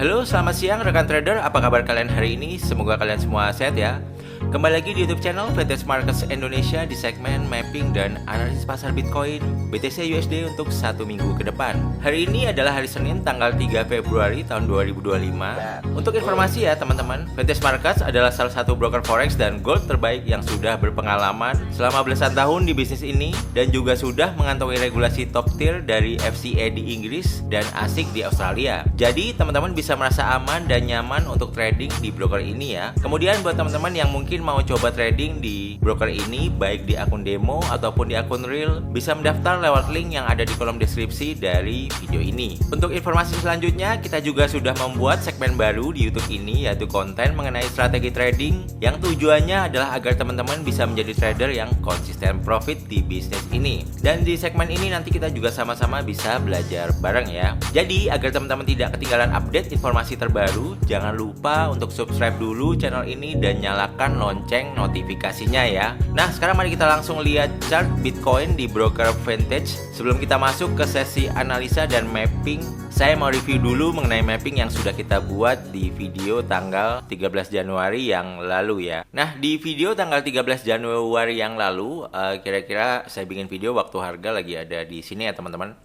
Halo, selamat siang rekan trader. Apa kabar kalian hari ini? Semoga kalian semua sehat ya. Kembali lagi di YouTube channel Vintage Markets Indonesia di segmen mapping dan analisis pasar Bitcoin BTC USD untuk satu minggu ke depan. Hari ini adalah hari Senin tanggal 3 Februari tahun 2025. Untuk informasi ya teman-teman, Vintage Markets adalah salah satu broker forex dan gold terbaik yang sudah berpengalaman selama belasan tahun di bisnis ini dan juga sudah mengantongi regulasi top tier dari FCA di Inggris dan ASIC di Australia. Jadi teman-teman bisa merasa aman dan nyaman untuk trading di broker ini ya. Kemudian buat teman-teman yang mungkin mau coba trading di broker ini baik di akun demo ataupun di akun real, bisa mendaftar lewat link yang ada di kolom deskripsi dari video ini. Untuk informasi selanjutnya, kita juga sudah membuat segmen baru di YouTube ini, yaitu konten mengenai strategi trading yang tujuannya adalah agar teman-teman bisa menjadi trader yang konsisten profit di bisnis ini. Dan di segmen ini nanti kita juga sama-sama bisa belajar bareng ya. Jadi agar teman-teman tidak ketinggalan update informasi terbaru, jangan lupa untuk subscribe dulu channel ini dan nyalakan lonceng notifikasinya ya. Nah, sekarang mari kita langsung lihat chart Bitcoin di broker Vintage. Sebelum kita masuk ke sesi analisa dan mapping, saya mau review dulu mengenai mapping yang sudah kita buat di video tanggal 13 Januari yang lalu ya. Nah, di video tanggal 13 Januari yang lalu, kira-kira saya bikin video waktu harga lagi ada di sini ya teman-teman.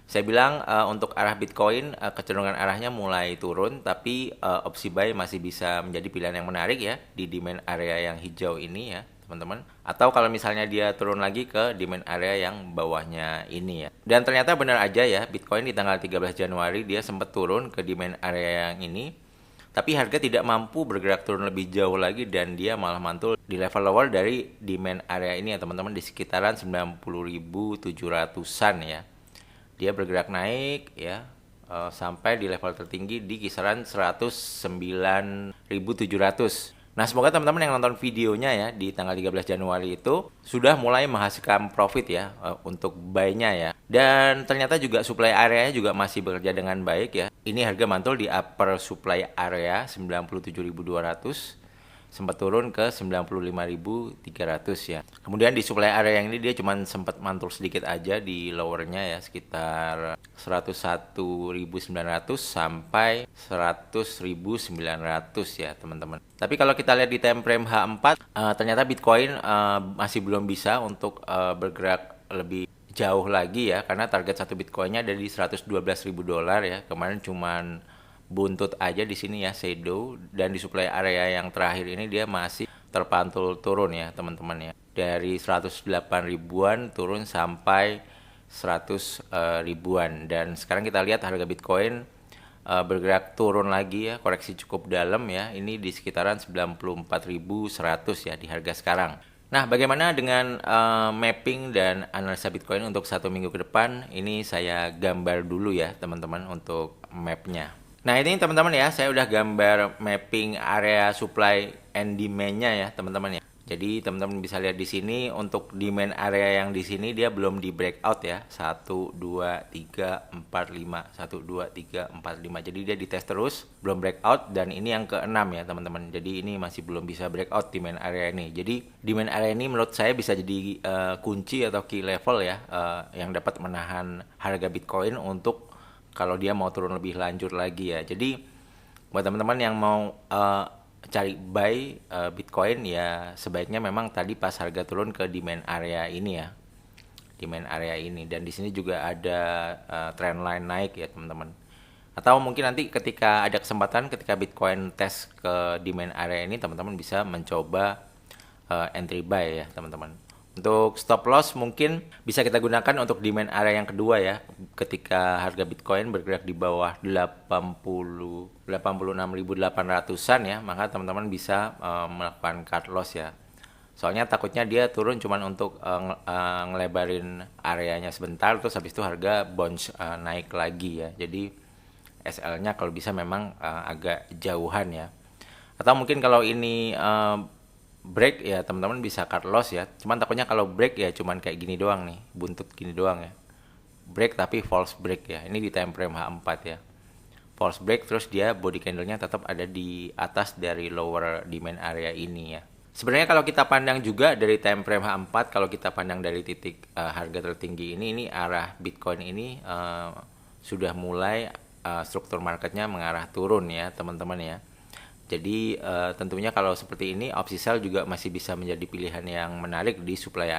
Saya bilang untuk arah Bitcoin kecenderungan arahnya mulai turun, tapi opsi buy masih bisa menjadi pilihan yang menarik ya di demand area yang hijau ini ya teman-teman. Atau kalau misalnya dia turun lagi ke demand area yang bawahnya ini ya. Dan ternyata benar aja ya, Bitcoin di tanggal 13 Januari dia sempat turun ke demand area yang ini. Tapi harga tidak mampu bergerak turun lebih jauh lagi dan dia malah mantul di level lower dari demand area ini ya teman-teman, di sekitaran 90.700-an ya. Dia bergerak naik ya sampai di level tertinggi di kisaran 109.700. Nah, semoga teman-teman yang nonton videonya ya di tanggal 13 Januari itu sudah mulai menghasilkan profit ya untuk buy-nya ya. Dan ternyata juga supply area-nya juga masih bekerja dengan baik ya. Ini harga mantul di upper supply area 97.200. Sempat turun ke 95.300 ya. Kemudian di supply area yang ini dia cuma sempat mantul sedikit aja di lowernya ya, sekitar 101.900 sampai 100.900 ya teman-teman. Tapi kalau kita lihat di time frame H4, ternyata Bitcoin masih belum bisa untuk bergerak lebih jauh lagi ya, karena target satu Bitcoinnya ada di $112.000 ya. Kemarin cuman buntut aja di sini ya, shadow, dan di supply area yang terakhir ini dia masih terpantul turun ya teman-teman ya, dari 108 ribuan turun sampai 100 ribuan. Dan sekarang kita lihat harga Bitcoin bergerak turun lagi ya, koreksi cukup dalam ya, ini di sekitaran 94.100 ya di harga sekarang. Nah, bagaimana dengan mapping dan analisa Bitcoin untuk satu minggu ke depan? Ini saya gambar dulu ya teman-teman untuk mapnya. Nah, ini teman-teman ya, saya udah gambar mapping area supply and demand-nya ya, teman-teman ya. Jadi, teman-teman bisa lihat di sini untuk demand area yang di sini dia belum di breakout ya. 1 2 3 4 5 1 2 3 4 5. Jadi dia dites terus, belum breakout, dan ini yang ke-6 ya, teman-teman. Jadi ini masih belum bisa breakout demand area ini. Jadi demand area ini menurut saya bisa jadi kunci atau key level ya, yang dapat menahan harga Bitcoin untuk kalau dia mau turun lebih lanjut lagi ya. Jadi buat teman-teman yang mau cari buy Bitcoin ya, sebaiknya memang tadi pas harga turun ke demand area ini ya, demand area ini. Dan di sini juga ada trendline naik ya teman-teman. Atau mungkin nanti ketika ada kesempatan, ketika Bitcoin tes ke demand area ini, teman-teman bisa mencoba entry buy ya teman-teman. Untuk stop loss mungkin bisa kita gunakan untuk demand area yang kedua ya. Ketika harga Bitcoin bergerak di bawah 86.800-an ya, maka teman-teman bisa melakukan cut loss ya. Soalnya takutnya dia turun cuman untuk ngelebarin areanya sebentar, terus habis itu harga bounce naik lagi ya. Jadi SL-nya kalau bisa memang agak jauhan ya. Atau mungkin kalau ini break ya teman-teman bisa cut loss ya. Cuman takutnya kalau break ya cuman kayak gini doang nih, buntut gini doang ya. Break tapi false break ya. Ini di time frame H4 ya. False break terus dia body candle-nya tetap ada di atas dari lower demand area ini ya. Sebenarnya kalau kita pandang juga dari time frame H4, kalau kita pandang dari titik harga tertinggi ini arah Bitcoin ini sudah mulai struktur marketnya mengarah turun ya teman-teman ya. Jadi tentunya kalau seperti ini opsi sell juga masih bisa menjadi pilihan yang menarik di supply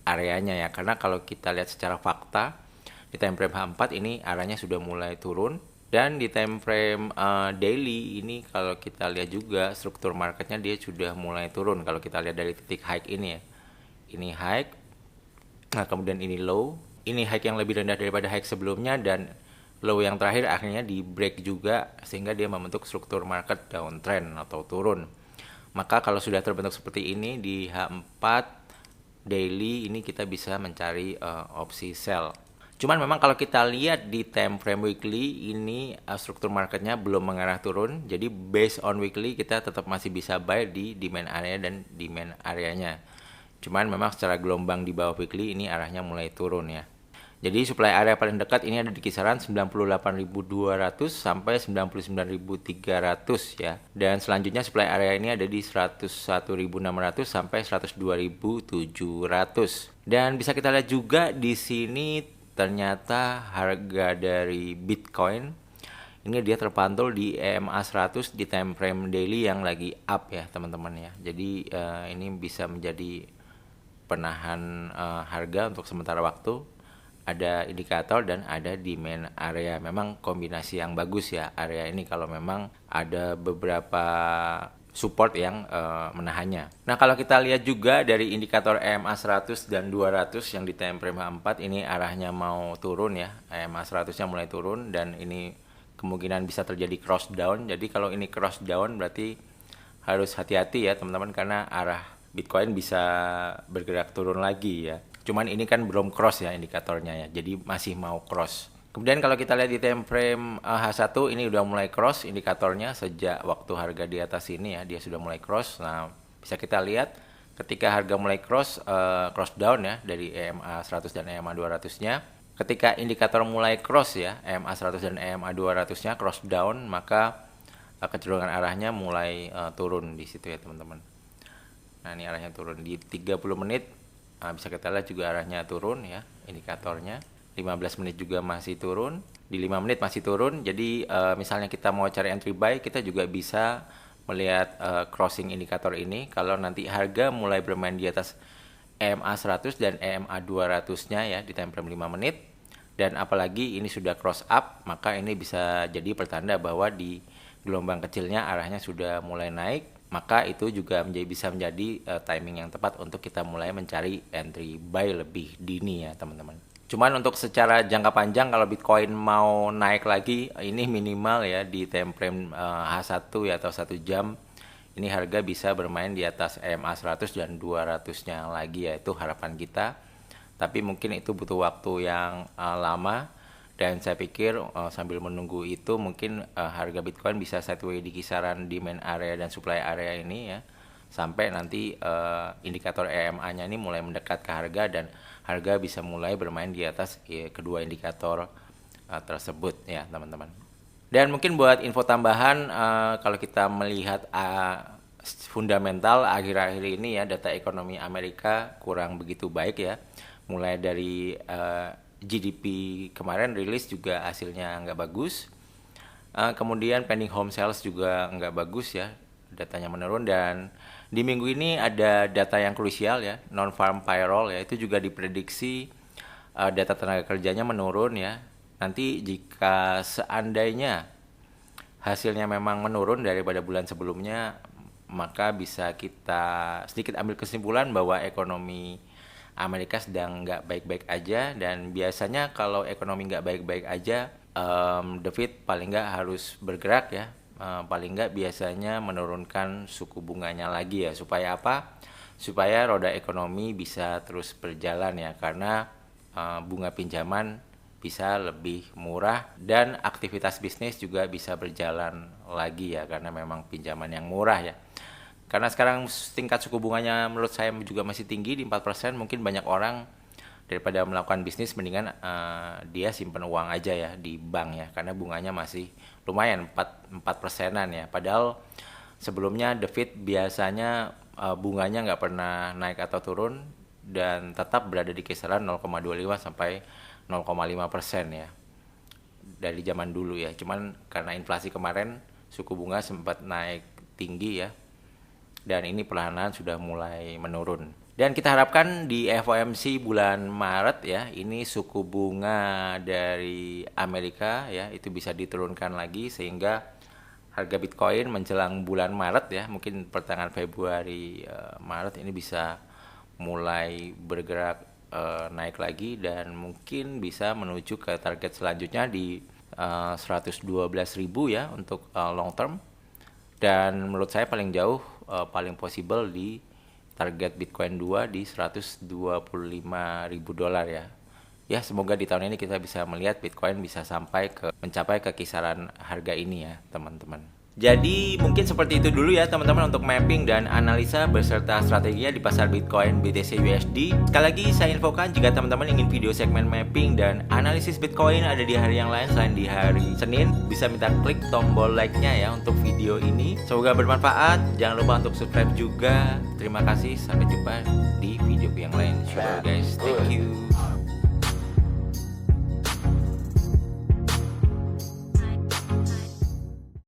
areanya ya. Karena kalau kita lihat secara fakta di time frame H4 ini arahnya sudah mulai turun, dan di time frame daily ini kalau kita lihat juga struktur marketnya dia sudah mulai turun. Kalau kita lihat dari titik high ini ya, ini high, nah kemudian ini low, ini high yang lebih rendah daripada high sebelumnya, dan low yang terakhir akhirnya di break juga, sehingga dia membentuk struktur market downtrend atau turun. Maka kalau sudah terbentuk seperti ini di H4 daily ini kita bisa mencari opsi sell. Cuman memang kalau kita lihat di time frame weekly ini struktur marketnya belum mengarah turun. Jadi based on weekly kita tetap masih bisa buy di demand area dan demand areanya. Cuman memang secara gelombang di bawah weekly ini arahnya mulai turun ya. Jadi supply area paling dekat ini ada di kisaran 98.200 sampai 99.300 ya. Dan selanjutnya supply area ini ada di 101.600 sampai 102.700. Dan bisa kita lihat juga di sini ternyata harga dari Bitcoin ini dia terpantul di EMA 100 di time frame daily yang lagi up ya teman-teman ya. Jadi ini bisa menjadi penahan harga untuk sementara waktu. Ada indikator dan ada demand area. Memang kombinasi yang bagus ya area ini kalau memang ada beberapa support yang menahannya. Nah kalau kita lihat juga dari indikator EMA 100 dan 200 yang di time frame 4 ini arahnya mau turun ya. EMA 100-nya mulai turun dan ini kemungkinan bisa terjadi cross down. Jadi kalau ini cross down berarti harus hati-hati ya teman-teman, karena arah Bitcoin bisa bergerak turun lagi ya. Cuman ini kan belum cross ya indikatornya ya, jadi masih mau cross. Kemudian kalau kita lihat di time frame H1 ini udah mulai cross indikatornya sejak waktu harga di atas ini ya, dia sudah mulai cross. Nah bisa kita lihat ketika harga mulai cross down ya dari EMA 100 dan EMA 200-nya. Ketika indikator mulai cross ya, EMA 100 dan EMA 200-nya cross down, maka kecenderungan arahnya mulai turun di situ ya teman-teman. Nah ini arahnya turun di 30 menit. Bisa kita lihat juga arahnya turun ya indikatornya. 15 menit juga masih turun, di 5 menit masih turun. Jadi misalnya kita mau cari entry buy, kita juga bisa melihat crossing indikator ini. Kalau nanti harga mulai bermain di atas EMA 100 dan EMA 200-nya ya di time frame 5 menit, dan apalagi ini sudah cross up, maka ini bisa jadi pertanda bahwa di gelombang kecilnya arahnya sudah mulai naik. Maka itu juga bisa menjadi timing yang tepat untuk kita mulai mencari entry buy lebih dini ya teman-teman. Cuman untuk secara jangka panjang kalau Bitcoin mau naik lagi, ini minimal ya di time frame H1 ya atau 1 jam, ini harga bisa bermain di atas EMA 100 dan 200-nya lagi ya, itu harapan kita. Tapi mungkin itu butuh waktu yang lama. Dan saya pikir sambil menunggu itu mungkin harga Bitcoin bisa sideways di kisaran demand area dan supply area ini ya, sampai nanti indikator EMA-nya ini mulai mendekat ke harga dan harga bisa mulai bermain di atas kedua indikator tersebut ya teman-teman. Dan mungkin buat info tambahan, kalau kita melihat fundamental akhir-akhir ini ya, data ekonomi Amerika kurang begitu baik ya, mulai dari GDP kemarin rilis juga hasilnya nggak bagus. Kemudian pending home sales juga nggak bagus ya, datanya menurun. Dan di minggu ini ada data yang krusial ya, non-farm payroll ya, itu juga diprediksi data tenaga kerjanya menurun ya. Nanti jika seandainya hasilnya memang menurun daripada bulan sebelumnya, maka bisa kita sedikit ambil kesimpulan bahwa ekonomi Amerika sedang nggak baik-baik aja. Dan biasanya kalau ekonomi nggak baik-baik aja, the Fed paling nggak harus bergerak ya, paling nggak biasanya menurunkan suku bunganya lagi ya. Supaya apa? Supaya roda ekonomi bisa terus berjalan ya, karena bunga pinjaman bisa lebih murah dan aktivitas bisnis juga bisa berjalan lagi ya, karena memang pinjaman yang murah ya. Karena sekarang tingkat suku bunganya menurut saya juga masih tinggi di 4%, mungkin banyak orang daripada melakukan bisnis mendingan dia simpan uang aja ya di bank ya, karena bunganya masih lumayan 4%-an ya. Padahal sebelumnya the Fed biasanya bunganya nggak pernah naik atau turun dan tetap berada di kisaran 0,25 sampai 0,5% ya. dari zaman dulu ya. Cuman karena inflasi kemarin suku bunga sempat naik tinggi ya. Dan ini perlahan-lahan sudah mulai menurun. Dan kita harapkan di FOMC bulan Maret ya, ini suku bunga dari Amerika ya itu bisa diturunkan lagi sehingga harga Bitcoin menjelang bulan Maret ya, mungkin pertengahan Februari Maret ini bisa mulai bergerak naik lagi dan mungkin bisa menuju ke target selanjutnya di 112.000 ya untuk long term. Dan menurut saya paling jauh paling possible di target Bitcoin 2 di 125.000 dolar ya. Ya, semoga di tahun ini kita bisa melihat Bitcoin bisa mencapai ke kisaran harga ini ya, teman-teman. Jadi mungkin seperti itu dulu ya teman-teman untuk mapping dan analisa beserta strateginya di pasar Bitcoin BTC USD. Sekali lagi saya infokan jika teman-teman ingin video segmen mapping dan analisis Bitcoin ada di hari yang lain selain di hari Senin, bisa minta klik tombol like-nya ya untuk video ini. Semoga bermanfaat. Jangan lupa untuk subscribe juga. Terima kasih, sampai jumpa di video yang lain. Sure guys, thank you.